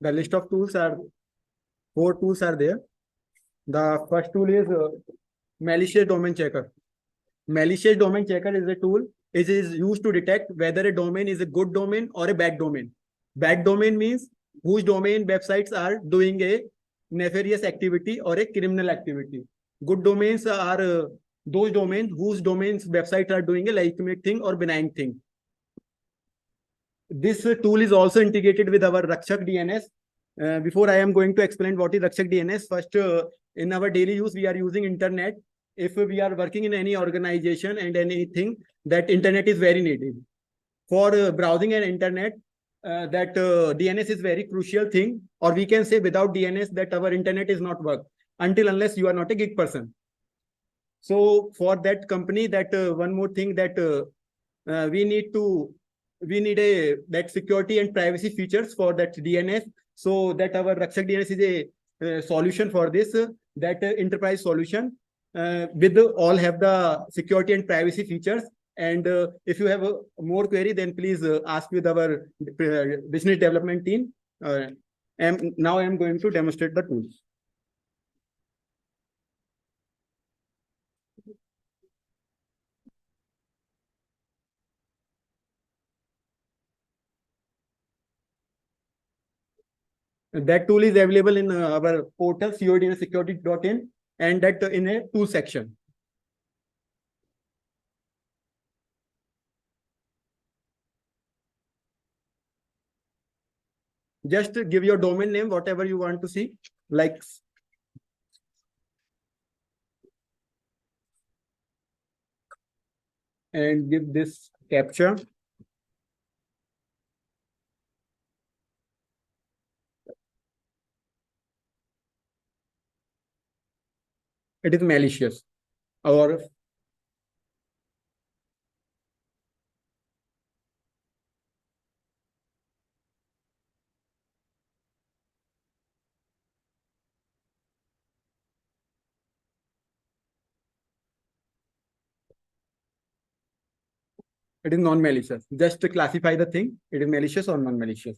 The list of tools are 4 tools are there. The first tool is malicious domain checker. Malicious domain checker is a tool. It is used to detect whether a domain is a good domain or a bad domain. Bad domain means whose domain websites are doing a nefarious activity or a criminal activity. Good domains are those domains whose domains websites are doing a legitimate thing or benign thing. This tool is also integrated with our Rakshak DNS. Before I am going to explain what is Rakshak DNS, first in our daily use, we are using internet. If we are working in any organization and anything, that internet is very needed. For browsing an internet, that DNS is very crucial thing, or we can say without DNS that our internet is not work until unless you are not a gig person. So for that company, that one more thing that we need that security and privacy features for that DNS. So that our Rakshak DNS is a solution for this, that enterprise solution with all have the security and privacy features. And if you have a more query, then please ask with our business development team. And now I am going to demonstrate the tools. That tool is available in our portal codnsecurity.in, and that in a tool section. Just give your domain name, whatever you want to see, like and give this captcha. It is malicious, or it is non-malicious. Just to classify the thing, it is malicious or non-malicious.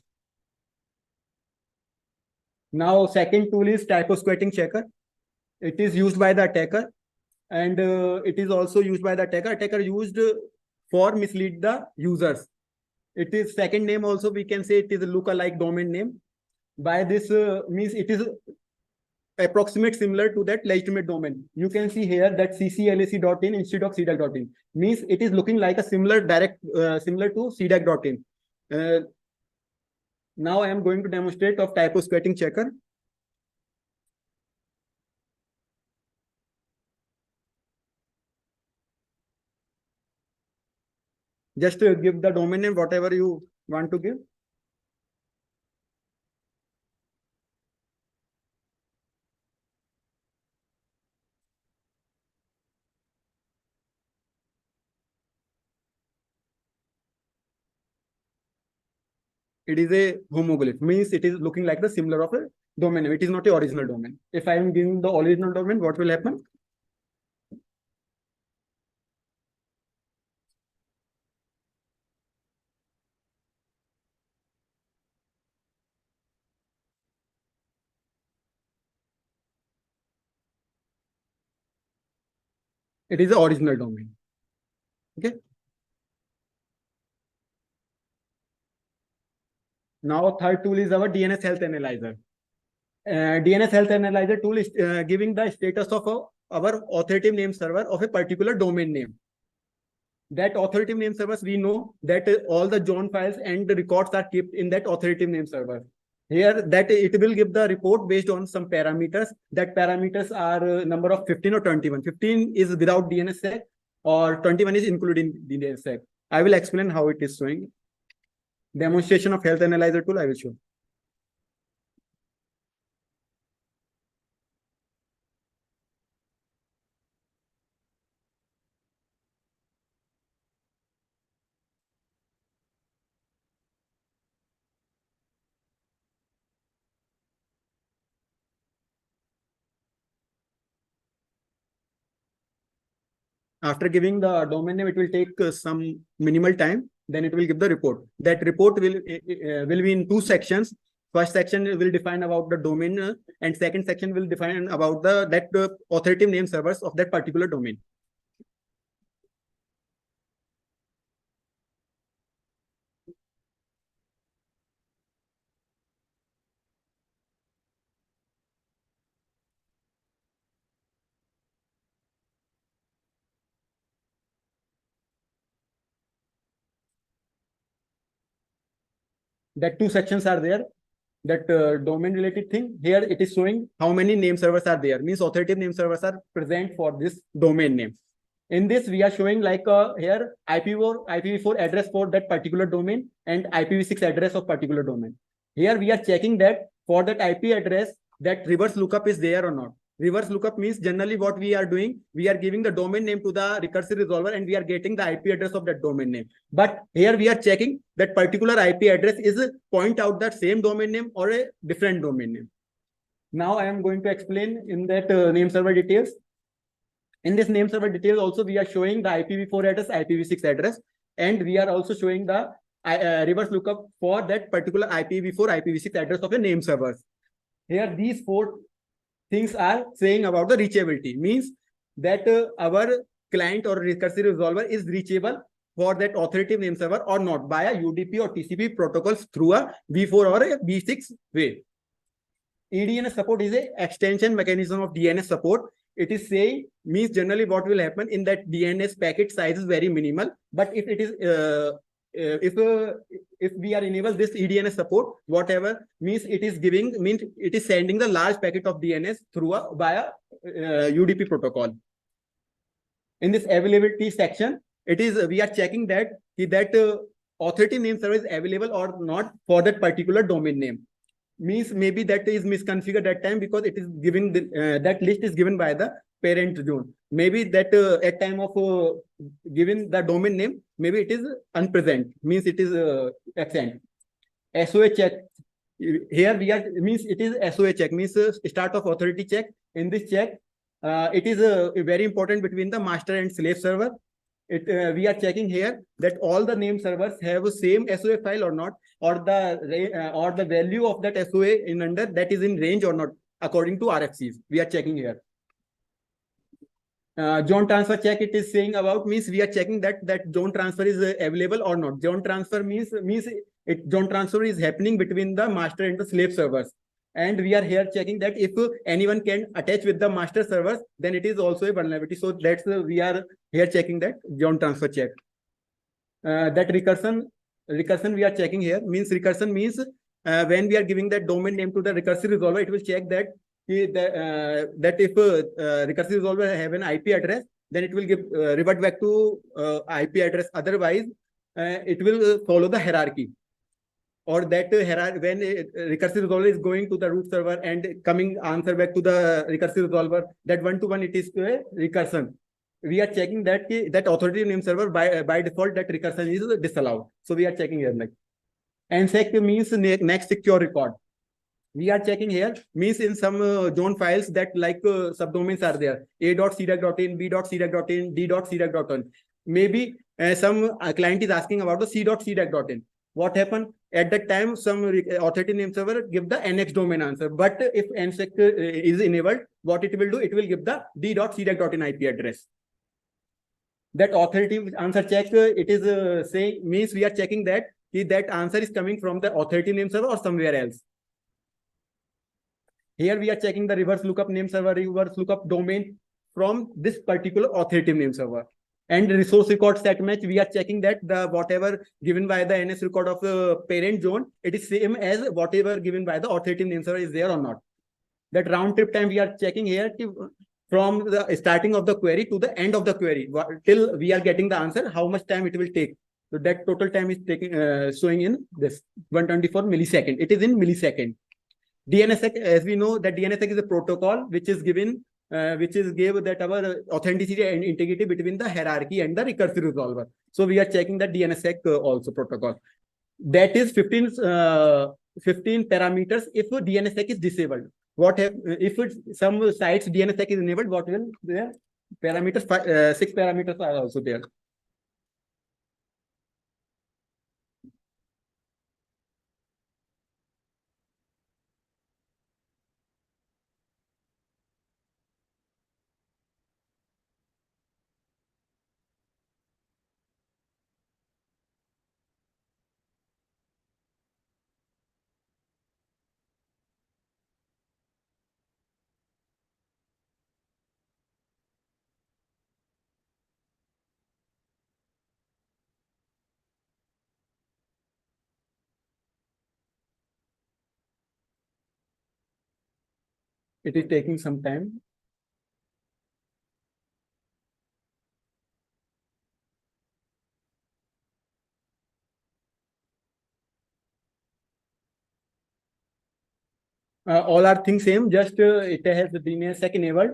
Now, second tool is typo squatting checker. It is used by the attacker, and it is also used by the attacker. Attacker used for mislead the users. It is second name also, we can say it is a lookalike domain name. By this means it is approximate similar to that legitimate domain. You can see here that cclac.in instead of cdac.in means it is looking like a similar direct similar to cdac.in. Now I am going to demonstrate of typo squatting checker. Just give the domain name, whatever you want to give. It is a homoglyph, means it is looking like the similar of a domain name. It is not a original domain. If I am giving the original domain, what will happen? It is the original domain. Okay. Now third tool is our DNS health analyzer. DNS health analyzer tool is giving the status of our authoritative name server of a particular domain name. That authoritative name servers, we know that all the John files and the records are kept in that authoritative name server. Here, that it will give the report based on some parameters. That parameters are number of 15 or 21. 15 is without DNSSEC, or 21 is including DNSSEC. I will explain how it is showing. Demonstration of health analyzer tool I will show. After giving the domain name, it will take some minimal time. Then it will give the report. That report will be in 2 sections. First section will define about the domain, and second section will define about the authoritative name servers of that particular domain. That two sections are there. That domain related thing, here it is showing how many name servers are there, means authoritative name servers are present for this domain name. In this we are showing like here IPv4 address for that particular domain and IPv6 address of particular domain. Here we are checking that for that IP address that reverse lookup is there or not. Reverse lookup means generally what we are doing, we are giving the domain name to the recursive resolver and we are getting the IP address of that domain name. But here we are checking that particular IP address is point out that same domain name or a different domain name. Now I am going to explain in that name server details. In this name server details also we are showing the IPv4 address, IPv6 address, and we are also showing the reverse lookup for that particular IPv4, IPv6 address of a name servers. Here these four things are saying about the reachability, means that our client or recursive resolver is reachable for that authoritative name server or not by a UDP or TCP protocols through a V4 or a V6 way. EDNS support is a extension mechanism of DNS support. It is saying, means generally what will happen in that DNS packet size is very minimal, but if it is if we are enable this EDNS support, whatever means it is giving, means it is sending the large packet of DNS through a via UDP protocol. In this availability section, it is we are checking that authoritative name server is available or not for that particular domain name. Means maybe that is misconfigured that time because it is giving the, that list is given by the parent zone. Maybe that at time of given the domain name, maybe it is unpresent, means it is absent. SOA check. Here we are, means it is SOA check, means start of authority check. In this check, it is very important between the master and slave server. We are checking here that all the name servers have the same SOA file or not, or the value of that SOA in under that is in range or not according to RFCs. We are checking here. Zone transfer check, it is saying about, means we are checking that zone transfer is available or not. Zone transfer means zone transfer is happening between the master and the slave servers. And we are here checking that if anyone can attach with the master servers, then it is also a vulnerability. So that's we are here checking that zone transfer check. That recursion we are checking here, means recursion means when we are giving that domain name to the recursive resolver, it will check that that if recursive resolver have an IP address, then it will give revert back to IP address. Otherwise, it will follow the hierarchy. Or that when recursive resolver is going to the root server and coming answer back to the recursive resolver, that one-to-one it is to a recursion. We are checking that authoritative name server by default that recursion is disallowed. So we are checking here like NSEC means next secure record. We are checking here, means in some zone files that like subdomains are there, a.cdac.in, b.cdac.in, d.cdac.in. Maybe some client is asking about the c.cdac.in. What happened? At that time, some authoritative name server give the NX domain answer. But if NSEC is enabled, what it will do? It will give the d.cdac.in IP address. That authoritative answer check, it is saying, means we are checking that answer is coming from the authoritative name server or somewhere else. Here we are checking the reverse lookup name server, reverse lookup domain from this particular authoritative name server. And resource record set match, we are checking that the whatever given by the NS record of the parent zone, it is same as whatever given by the authoritative name server is there or not. That round trip time we are checking here from the starting of the query to the end of the query till we are getting the answer, how much time it will take. So that total time is taking showing in this 124 millisecond. It is in millisecond. DNSSEC, as we know, that DNSSEC is a protocol which is given, which is gave that our authenticity and integrity between the hierarchy and the recursive resolver. So we are checking the DNSSEC also protocol. That is 15 parameters if DNSSEC is disabled. What if some sites DNSSEC is enabled? What will their parameters? 6 parameters are also there. It is taking some time. All are things same, just it has the DNSSEC enabled.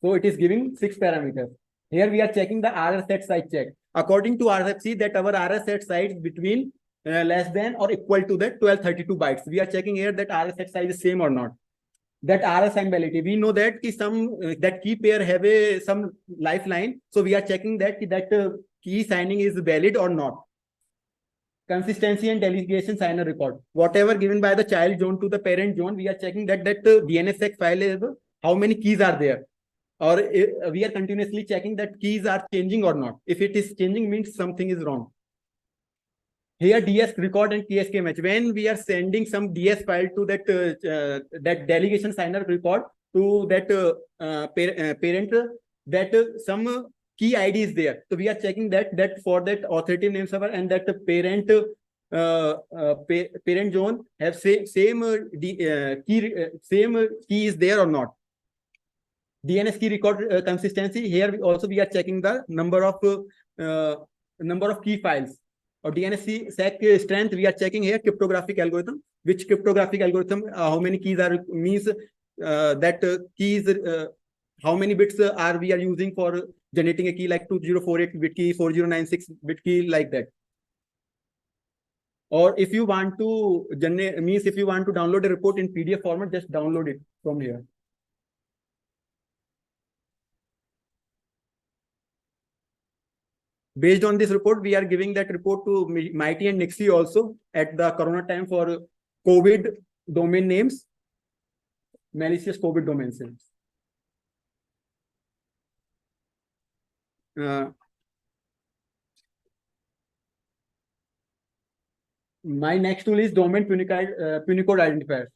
So it is giving 6 parameters. Here we are checking the RS set size check. According to RFC, that our RS set size between less than or equal to that 1232 bytes. We are checking here that RS set size is same or not. That RS signability, we know that that key pair have some lifeline. So we are checking that key signing is valid or not. Consistency and delegation signer record. Whatever given by the child zone to the parent zone, we are checking that DNSSEC file is how many keys are there. Or we are continuously checking that keys are changing or not. If it is changing, means something is wrong. Here DS record and TSK match. When we are sending some DS file to that delegation signer record to that parent, that some key ID is there. So we are checking that for that authoritative name server and that parent parent zone have same key is there or not. DNS key record consistency. Here we are checking the number of key files. Or DNSSEC strength, we are checking here cryptographic algorithm. Which cryptographic algorithm? How many keys are means keys? How many bits are we using for generating a key, like 2048 bit key, 4096 bit key, like that. Or if you want to generate, means if you want to download a report in PDF format, just download it from here. Based on this report, we are giving that report to Mighty and Nixie also at the Corona time for COVID domain names, malicious COVID domain names. My next tool is domain Punicode identifier.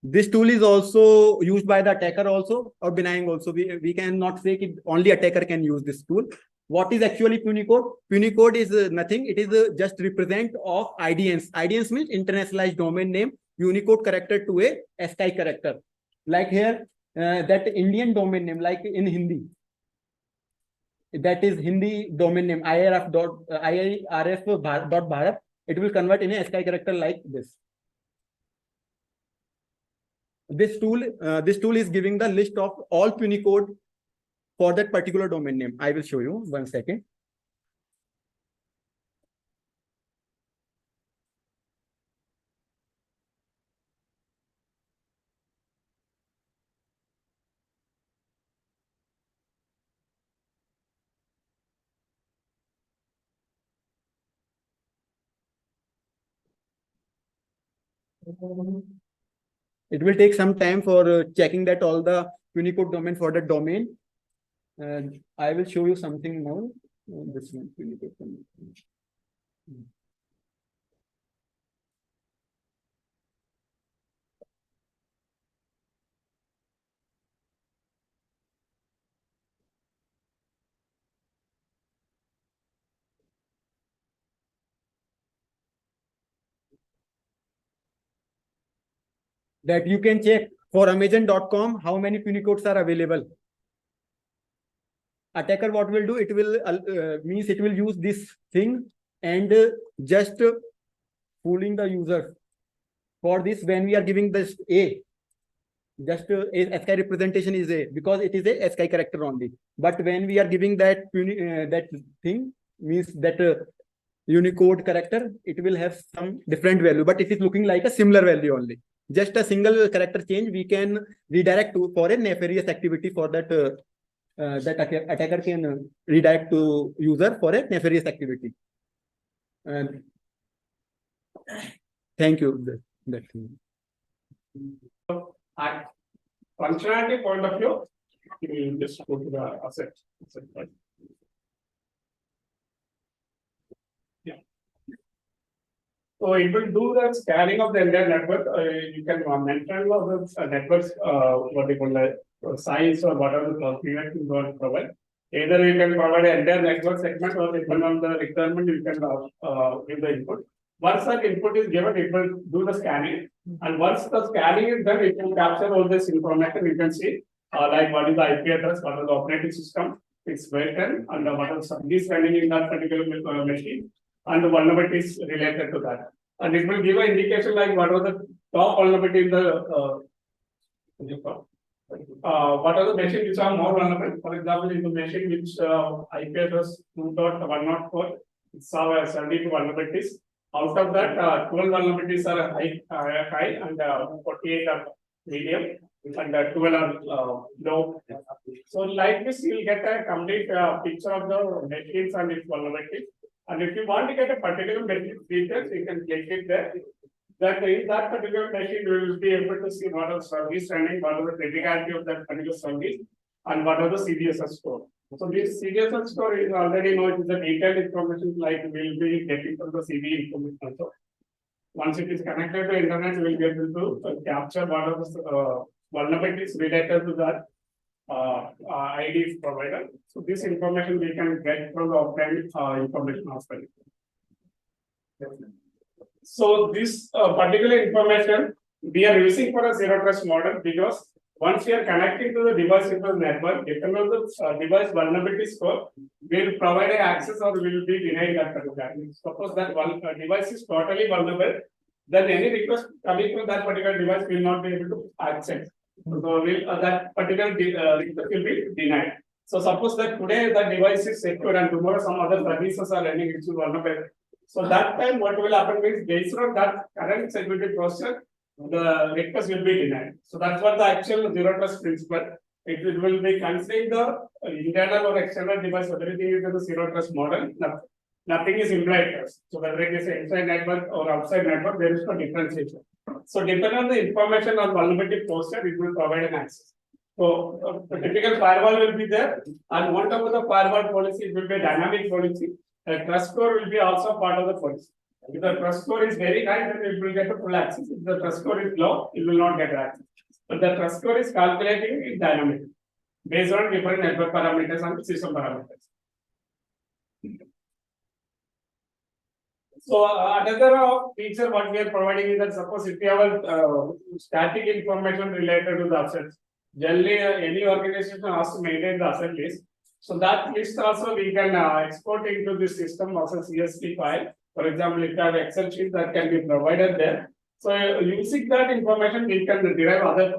This tool is also used by the attacker also, or benign also. We cannot say that only attacker can use this tool. What is actually Punicode? Punicode is nothing. It is just represent of IDNs. IDNs means internationalized domain name, Unicode character to a ASCII character. Like here, that Indian domain name, like in Hindi. That is Hindi domain name, IRF.bharat. It will convert in a ASCII character like this. This tool is giving the list of all Punicode for that particular domain name. I will show you 1 second. It will take some time for checking that all the Unicode domain for that domain. I will show you something more. This one, Unicode domain. That you can check for Amazon.com how many Unicodes are available. Attacker what will do? It will means it will use this thing and just fooling the user. For this, when we are giving this A, just ASCII representation is A because it is a ASCII character only. But when we are giving that that thing, means that Unicode character, it will have some different value, but it is looking like a similar value only. Just a single character change, we can redirect to for a nefarious activity for that. That attacker can redirect to user for a nefarious activity. And thank you. That thing. Functionality point of view, we will just go to the asset. Yeah. So it will do the scanning of the entire network. You can mention the networks, what they call the size or whatever the configuration you want to provide. Either you can provide an entire network segment or depending on the requirement, you can give the input. Once that input is given, it will do the scanning. And once the scanning is done, it will capture all this information. You can see like what is the IP address, what is the operating system, its version, and what are the services running in that particular machine, and the vulnerabilities related to that. And it will give an indication like what are the top vulnerability in the what are the machines which are more vulnerable. For example, in the machine which IP address 2.104, it's 72 vulnerabilities. Out of that, 12 vulnerabilities are high and 48 are medium, and 12 are low. So like this, you will get a complete picture of the machines and its vulnerabilities. And if you want to get a particular machine details, you can click it there. That in that particular machine, you will be able to see what are the service running, what are the criticality of that particular service, and what are the CDSS score. So this CDSS score is already known, it is a detailed information like we will be getting from the CD information also. Once it is connected to internet, we will be able to capture what are the vulnerabilities related to that IDs provided. So this information we can get from the offline information hospital. So this particular information we are using for a zero trust model because once we are connecting to the device into the network, depending on the device vulnerability score, we will provide an access or we will be denied that particular. Suppose that one device is totally vulnerable, then any request coming from that particular device will not be able to access. So that particular request will be denied. So suppose that today the device is secure and tomorrow some other services are running which is vulnerable. So that time what will happen is based on that current security process, the request will be denied. So that's what the actual zero trust principle. It will be considering the internal or external device, everything is in the zero trust model. Nothing is implied trust. So whether it is inside network or outside network, there is no differentiation. So depending on the information or vulnerability posted, it will provide an access. So the typical firewall will be there, and on top of the firewall policy, it will be a dynamic policy. A trust score will be also part of the policy. If the trust score is very high, then it will get a full access. If the trust score is low, it will not get access. But the trust score is calculating in dynamic based on different network parameters and system parameters. So another feature what we are providing is that suppose if you have a static information related to the assets, generally any organization has to maintain the asset list. So that list also we can export into the system as a CSV file. For example, if you have Excel sheet that can be provided there. So using that information, we can derive other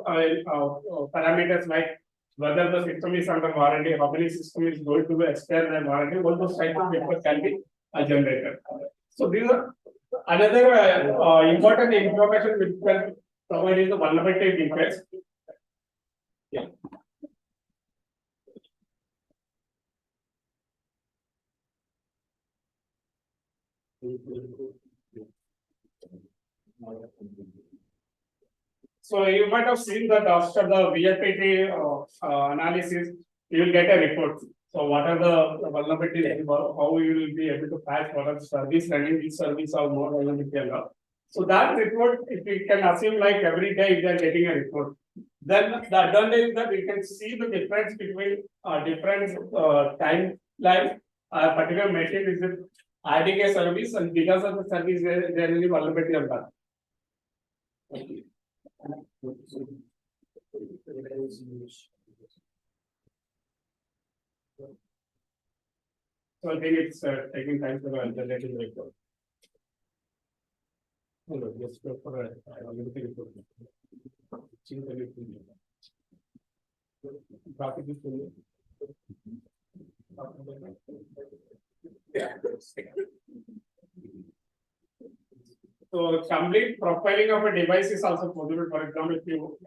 parameters like whether the system is under warranty, how many system is going to expire their warranty, all those types of papers can be generated. So these are another important information which can provide is the vulnerability defects. Yeah. So you might have seen that after the VFPT analysis, you will get a report. So what are the vulnerabilities, how you will be able to patch what are the service running, which service are more vulnerability and all. So that report, if we can assume like every day we are getting a report, then the advantage is that we can see the difference between different timelines. A particular machine is adding a service, and because of the service, there is a vulnerability on that. So I think it's taking time to generate the report. Just go for a report. So complete profiling of a device is also possible. For example, if you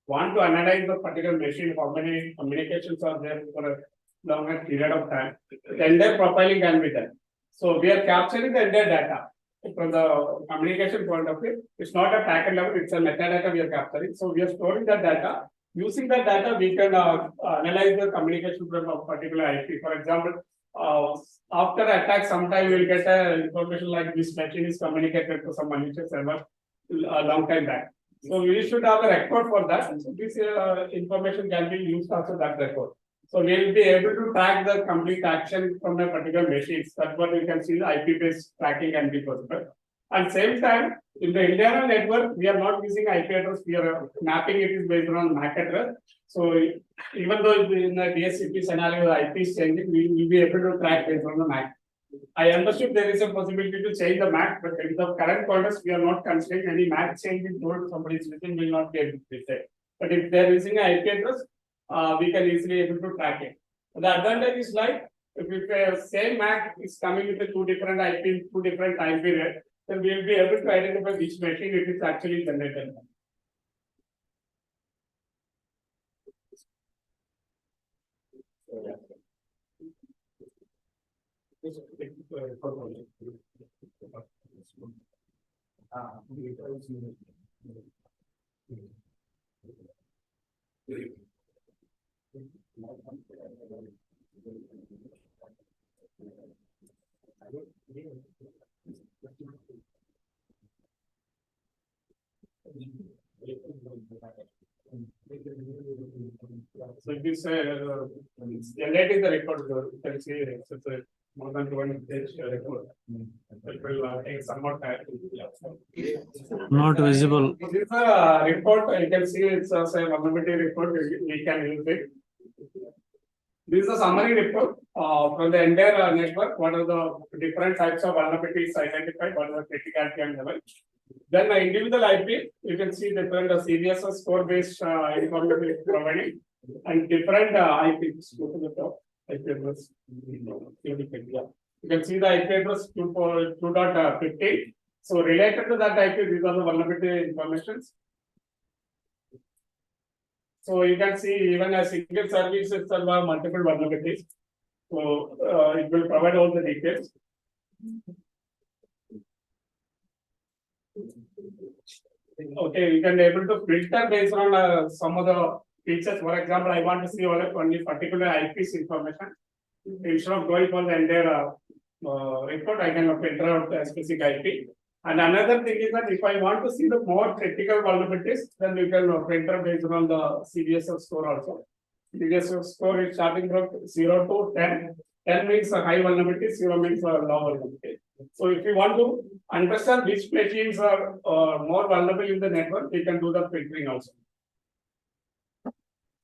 want to analyze the particular machine, how many communications are there for a longer period of time, the entire profiling can be done. So we are capturing the entire data from the communication point of view. It's not a packet level, it's a metadata we are capturing. So we are storing that data. Using that data, we can analyze the communication from a particular IP. For example, after attack, sometime we will get information like this machine is communicated to some malicious server a long time back. So we should have a record for that. So this information can be used after that record. So we will be able to track the complete action from a particular machine. That's what we can see. The IP-based tracking can be possible. At same time, in the internal network, we are not using IP address, we are mapping it is based on MAC address. So even though in the DSCP scenario, the IP is changing, we will be able to track based on the MAC. I understood there is a possibility to change the MAC, but in the current context, we are not considering any MAC change in told somebody's within will not be able to decide. But if they are using an IP address, we can easily able to track it. The advantage is like if a same MAC is coming with the two different IP, two different time period, then we will be able to identify which machine it is actually generated. So if you say generate is the record, you can see it's more than 200 page record. It will take some more time. Not visible. This is a report. You can see it's a vulnerability report. We can use it. This is a summary report from the entire network. What are the different types of vulnerabilities identified? What are the criticality and level? Then the individual IP, you can see different CDSS score based information is providing and different IPs. Go to the top. IP address. You can see the IP address 2.15. So related to that IP, these are the vulnerability informations. So you can see even a single service itself have multiple vulnerabilities. So it will provide all the details. Okay, you can be able to filter based on some of the features. For example, I want to see only particular IPs information. Instead of going for the entire report, I can filter out a specific IP. And another thing is that if I want to see the more critical vulnerabilities, then you can filter based on the CDSS score also. CDSS score is starting from 0 to 10. 10 means a high vulnerability, 0 means a low vulnerability. So if you want to understand which machines are more vulnerable in the network, we can do the filtering also.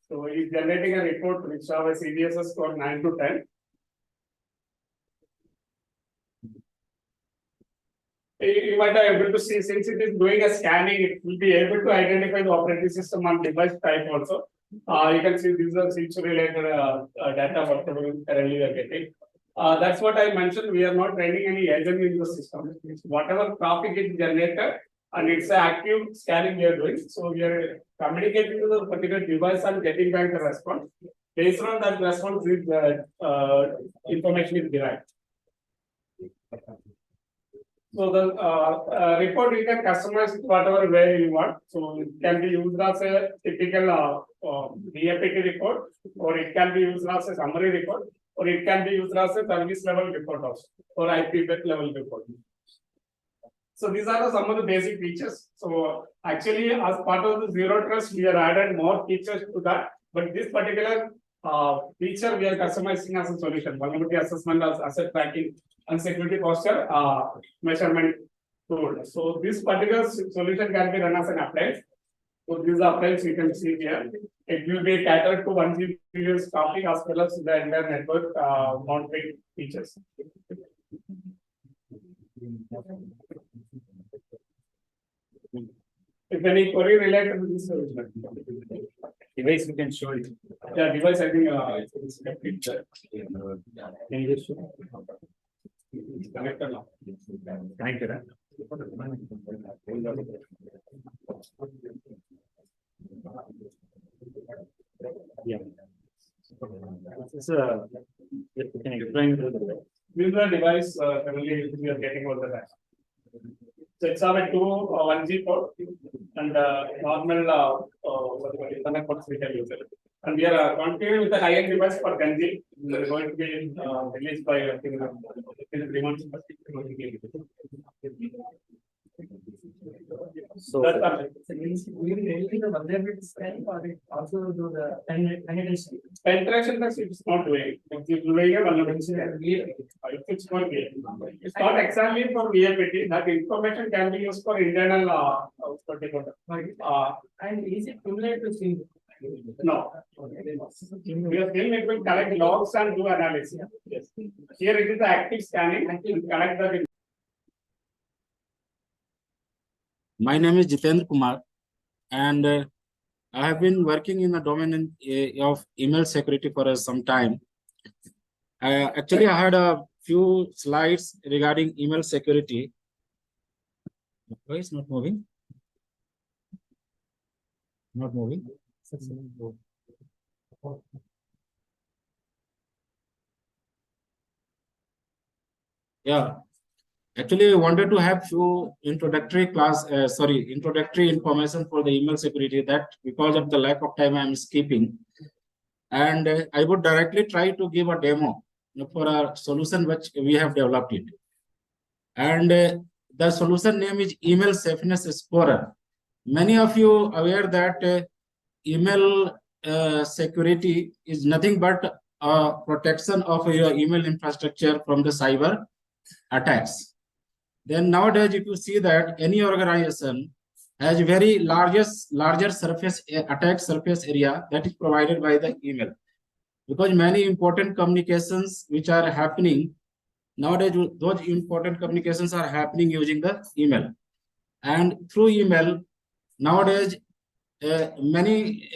So it is generating a report which has a CDSS score 9 to 10. You might be able to see, since it is doing a scanning, it will be able to identify the operating system and device type also. You can see these are switch related data whatever currently we are getting. That's what I mentioned. We are not running any agent in the system. Whatever traffic is generated and it's an active scanning we are doing. So we are communicating to the particular device and getting back the response. Based on that response, information is derived. So the report you can customize whatever way you want. So it can be used as a typical DAPT report, or it can be used as a summary report, or it can be used as a service level report also, or IP level report. So these are some of the basic features. So actually, as part of the zero trust, we have added more features to that. But this particular feature we are customizing as a solution: vulnerability assessment, as asset tracking, and security posture measurement tool. So this particular solution can be run as an appliance. So these appliance you can see here. It will be catered to 1 GPU's traffic as well as the entire network monitoring features. If any query related to this solution, Device you can show it. yeah, device I think it's complete. Can you just show? Connected now. Connected. Yeah. This is you can explain to the This is the device currently we are getting all the time. So it's our 1G port and normal Ethernet ports we can use it. And we are continuing with the high-end device for 10G. It is going to be released by I think in 3 months. So. That's all. Penetration test it is not doing. If you doing a vulnerability, if it's not it's not exactly for VLPT. That information can be used for internal what they call it. And is it similar to SIM? No. Because then it will collect logs and do analysis. Yes. Here it is the active scanning and collect the. My name is Jitendra Kumar, and I have been working in the domain of email security for some time. Actually, I had a few slides regarding email security. Why is not moving? Not moving. Yeah. Actually, I wanted to have few introductory introductory information for the email security that because of the lack of time I'm skipping. And I would directly try to give a demo for a solution which we have developed it. And the solution name is Email Safeness Explorer. Many of you aware that email security is nothing but protection of your email infrastructure from the cyber attacks. Then nowadays, if you see that any organization has very larger surface attack surface area that is provided by the email, because many important communications which are happening nowadays, those important communications are happening using the email, and through email nowadays many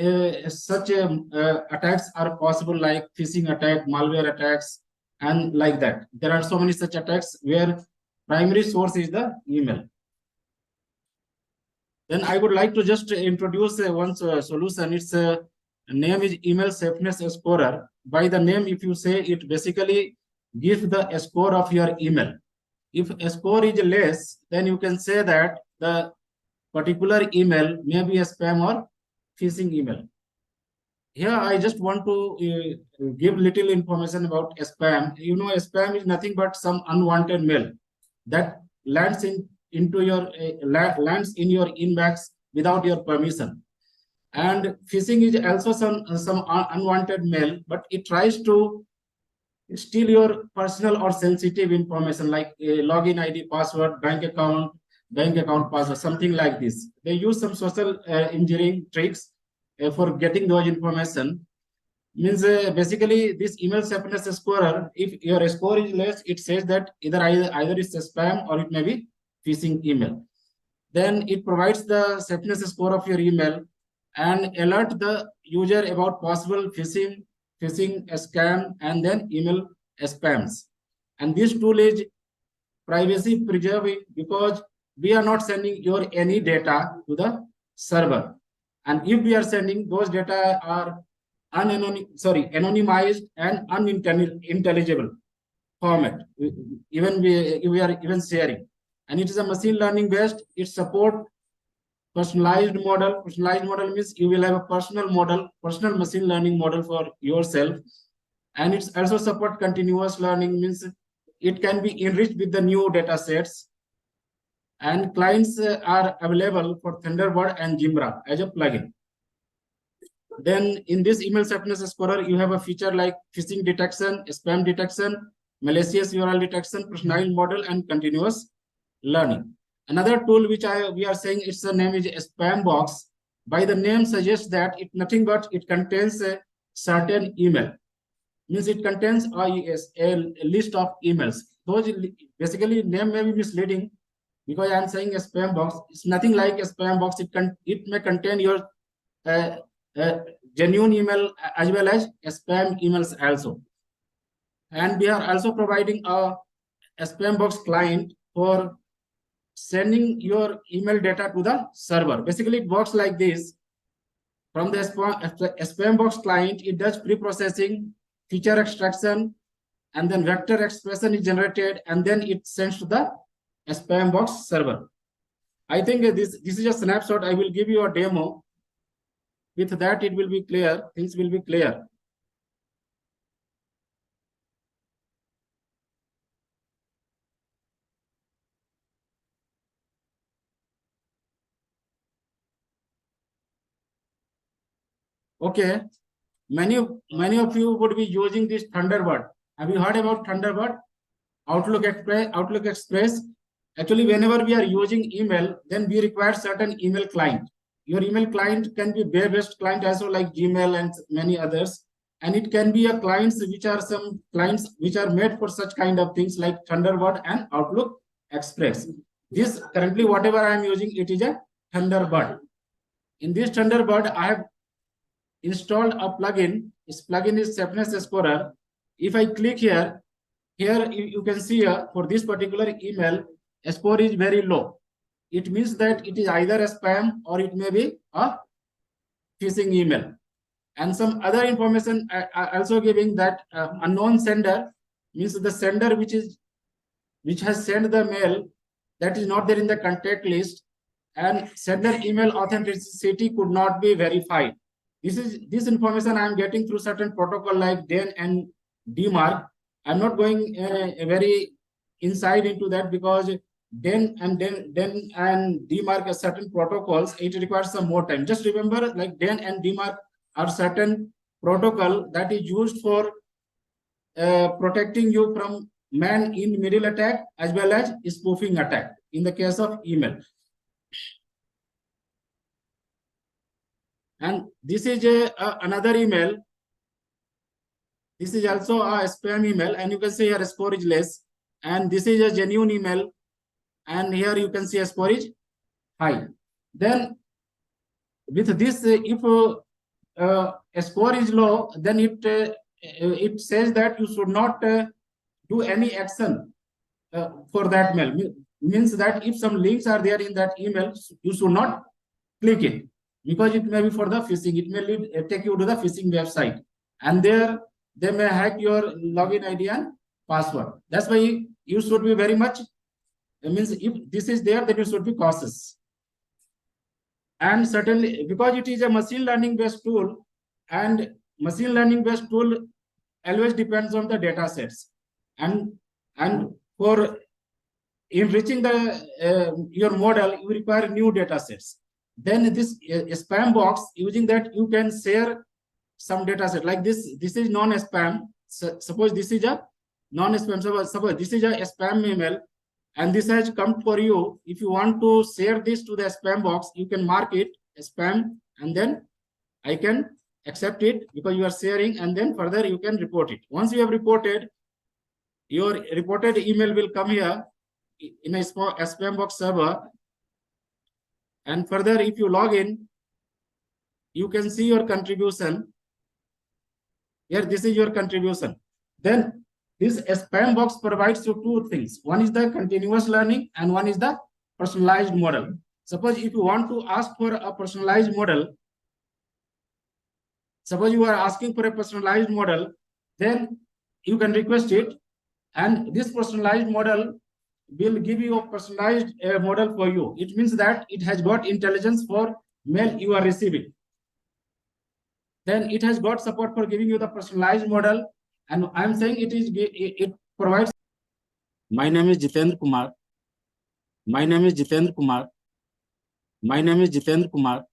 such attacks are possible, like phishing attack, malware attacks, and like that. There are so many such attacks where primary source is the email. Then I would like to just introduce one solution. Its name is Email Safeness Explorer. By the name, if you say, it basically gives the score of your email. If a score is less, then you can say that the particular email may be a spam or phishing email. Here, I just want to give little information about spam. You know, spam is nothing but some unwanted mail that lands into your lands in your inbox without your permission. And phishing is also some unwanted mail, but it tries to steal your personal or sensitive information like login ID, password, bank account password, something like this. They use some social engineering tricks for getting those information. Means basically this email safeness scorer, if your score is less, it says that either it's a spam or it may be phishing email. Then it provides the safeness score of your email and alert the user about possible phishing, scam, and then email spams. And this tool is privacy preserving because we are not sending your any data to the server. And if we are sending, those data are anonymized and unintelligible format. We are even sharing. And it is a machine learning based. It support personalized model. Personalized model means you will have a personal machine learning model for yourself. And it's also support continuous learning, means it can be enriched with the new data sets. And clients are available for Thunderbird and Jimbra as a plugin. Then in this email safeness explorer, you have a feature like phishing detection, spam detection, malicious URL detection, personalized model, and continuous learning. Another tool which we are saying its name is spam box. By the name suggests that it nothing but it contains a certain email. Means it contains a list of emails. Those basically name may be misleading because I am saying a spam box. It's nothing like a spam box. It may contain your genuine email as well as spam emails also. And we are also providing a spam box client for sending your email data to the server. Basically, it works like this. From the spam box client, it does pre-processing, feature extraction, and then vector expression is generated, and then it sends to the spam box server. I think this is a snapshot. I will give you a demo. With that, it will be clear. Things will be clear. Okay, many of you would be using this Thunderbird. Have you heard about Thunderbird? Outlook Express. Actually, whenever we are using email, then we require certain email client. Your email client can be web-based client as well, like Gmail and many others. And it can be a clients which are some clients which are made for such kind of things like Thunderbird and Outlook Express. This currently whatever I am using, it is a Thunderbird. In this Thunderbird, I have installed a plugin. This plugin is Safeness Explorer. If I click here you can see for this particular email, score is very low. It means that it is either a spam or it may be a phishing email. And some other information also giving that unknown sender means the sender which has sent the mail that is not there in the contact list, and sender email authenticity could not be verified. This information I am getting through certain protocol like DEN and DMARC. I'm not going very inside into that because DEN and DMARC are certain protocols. It requires some more time. Just remember, like DEN and DMARC are certain protocol that is used for protecting you from man-in-middle attack as well as spoofing attack in the case of email. And this is another email. This is also a spam email, and you can see here score is less. And this is a genuine email, and here you can see a score is high. Then with this, if a score is low, then it says that you should not do any action for that mail. Means that if some links are there in that email, you should not click it because it may be for the phishing. It may take you to the phishing website, and there they may hack your login ID and password. That's why you should be very much. It means if this is there, then you should be cautious. And certainly, because it is a machine learning based tool, and machine learning based tool always depends on the data sets. And for enriching the your model, you require new data sets. Then this spam box, using that you can share some data set like this. This is non-spam. Suppose this is a non-spam. Suppose this is a spam email, and this has come for you. If you want to share this to the spam box, you can mark it spam, and then I can accept it because you are sharing, and then further you can report it. Once you have reported, your reported email will come here in a spam box server. And further, if you log in, you can see your contribution. Here, this is your contribution. Then this spam box provides you two things. One is the continuous learning and one is the personalized model. Suppose if you want to ask for a personalized model, suppose you are asking for a personalized model, then you can request it, and this personalized model will give you a personalized model for you. It means that it has got intelligence for mail you are receiving. Then it has got support for giving you the personalized model, and I'm saying it provides. My name is Jitendra Kumar. My name is Jitendra Kumar. My name is Jitendra Kumar.